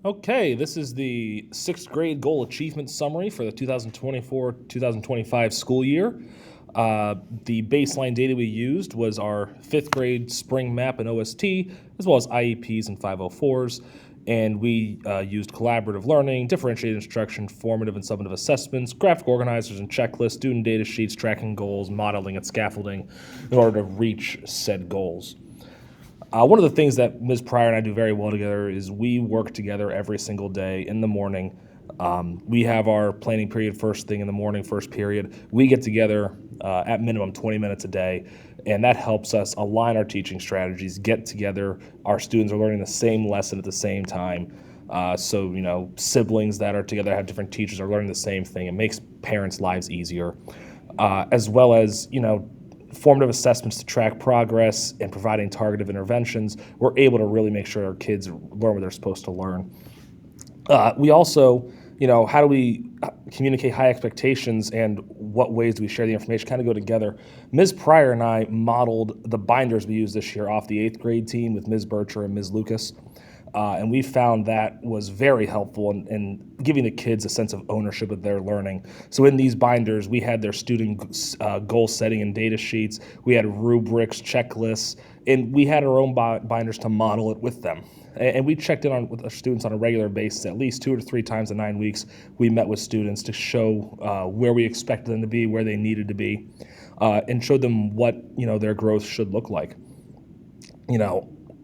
Okay, this is the sixth grade goal achievement summary for the 2024-2025 school year. The baseline data we used was our fifth grade spring map and OST, as well as IEPs and 504s. And we used collaborative learning, differentiated instruction, formative and summative assessments, graphic organizers and checklists, student data sheets, tracking goals, modeling, and scaffolding in order to reach said goals. One of the things that Ms. Pryor and I do very well together is we work together every single day in the morning. We have our planning period first thing in the morning, first period. We get together at minimum 20 minutes a day, and that helps us align our teaching strategies, get together. Our students are learning the same lesson at the same time. So, siblings that are together, have different teachers, are learning the same thing. It makes parents' lives easier, as well as, formative assessments to track progress and providing targeted interventions. We're able to really make sure our kids learn what they're supposed to learn. We also, how do we communicate high expectations and what ways do we share the information kind of go together. Ms. Pryor and I modeled the binders we used this year off the eighth grade team with Ms. Bircher and Ms. Lucas. And we found that was very helpful in giving the kids a sense of ownership of their learning. So in these binders, we had their student goal setting and data sheets. We had rubrics, checklists, and we had our own binders to model it with them. And we checked in with our students on a regular basis, at least 2 or 3 times in 9 weeks. We met with students to show where we expected them to be, where they needed to be, and showed them what their growth should look like.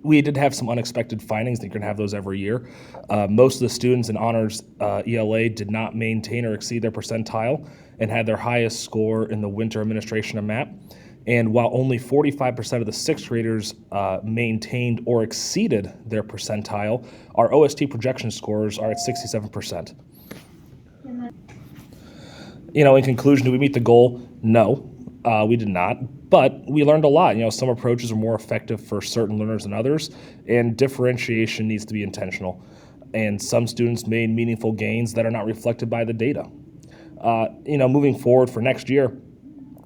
We did have some unexpected findings. I think you're going to have those every year. Most of the students in honors ELA did not maintain or exceed their percentile and had their highest score in the winter administration of MAP. And while only 45% of the sixth graders maintained or exceeded their percentile, our OST projection scores are at 67%. In conclusion, did we meet the goal? No, we did not. But we learned a lot. Some approaches are more effective for certain learners than others, and differentiation needs to be intentional. And some students made meaningful gains that are not reflected by the data. Moving forward for next year,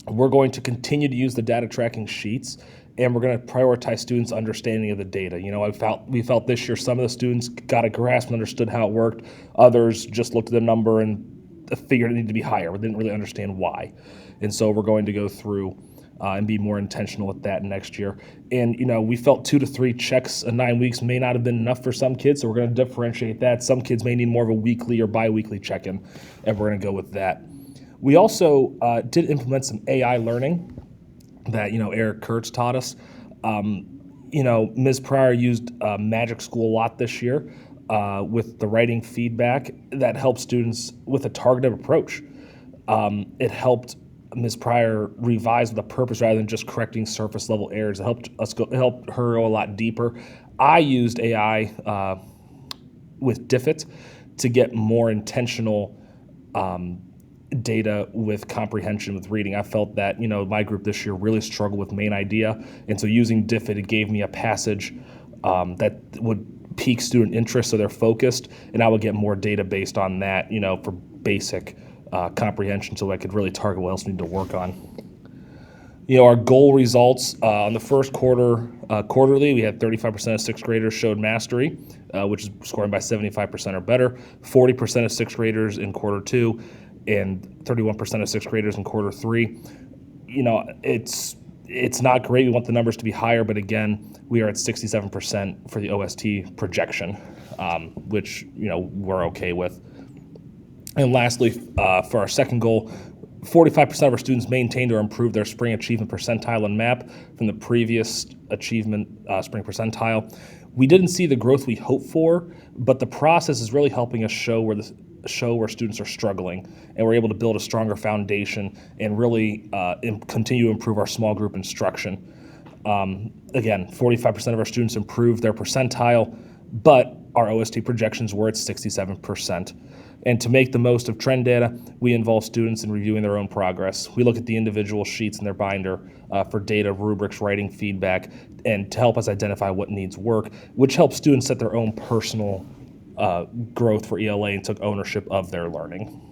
we're going to continue to use the data tracking sheets, and we're going to prioritize students' understanding of the data. We felt this year some of the students got a grasp and understood how it worked. Others just looked at the number and figured it needed to be higher, but didn't really understand why. And so we're going to go through and be more intentional with that next year. And, we felt 2 to 3 checks in 9 weeks may not have been enough for some kids, so we're going to differentiate that. Some kids may need more of a weekly or bi-weekly check-in, and we're going to go with that. We also did implement some AI learning that, Eric Kurtz taught us. Ms. Pryor used Magic School a lot this year with the writing feedback that helped students with a targeted approach. It helped Ms. Pryor revise with a purpose rather than just correcting surface level errors. It helped her go a lot deeper. I used AI with Diffit to get more intentional data with comprehension with reading. I felt that my group this year really struggled with main idea, and so using Diffit, it gave me a passage that would pique student interest so they're focused, and I would get more data based on that for basic comprehension, so I could really target what else we need to work on. Our goal results on the first quarter, quarterly, we had 35% of sixth graders showed mastery, which is scoring by 75% or better, 40% of sixth graders in quarter 2, and 31% of sixth graders in quarter 3. It's not great. We want the numbers to be higher, but again, we are at 67% for the OST projection, which we're okay with. And lastly, for our second goal, 45% of our students maintained or improved their spring achievement percentile in MAP from the previous achievement spring percentile. We didn't see the growth we hoped for, but the process is really helping us show where students are struggling, and we're able to build a stronger foundation and really continue to improve our small group instruction. Again, 45% of our students improved their percentile, but our OST projections were at 67%. And to make the most of trend data, we involve students in reviewing their own progress. We look at the individual sheets in their binder for data, rubrics, writing feedback, and to help us identify what needs work, which helps students set their own personal growth for ELA and took ownership of their learning.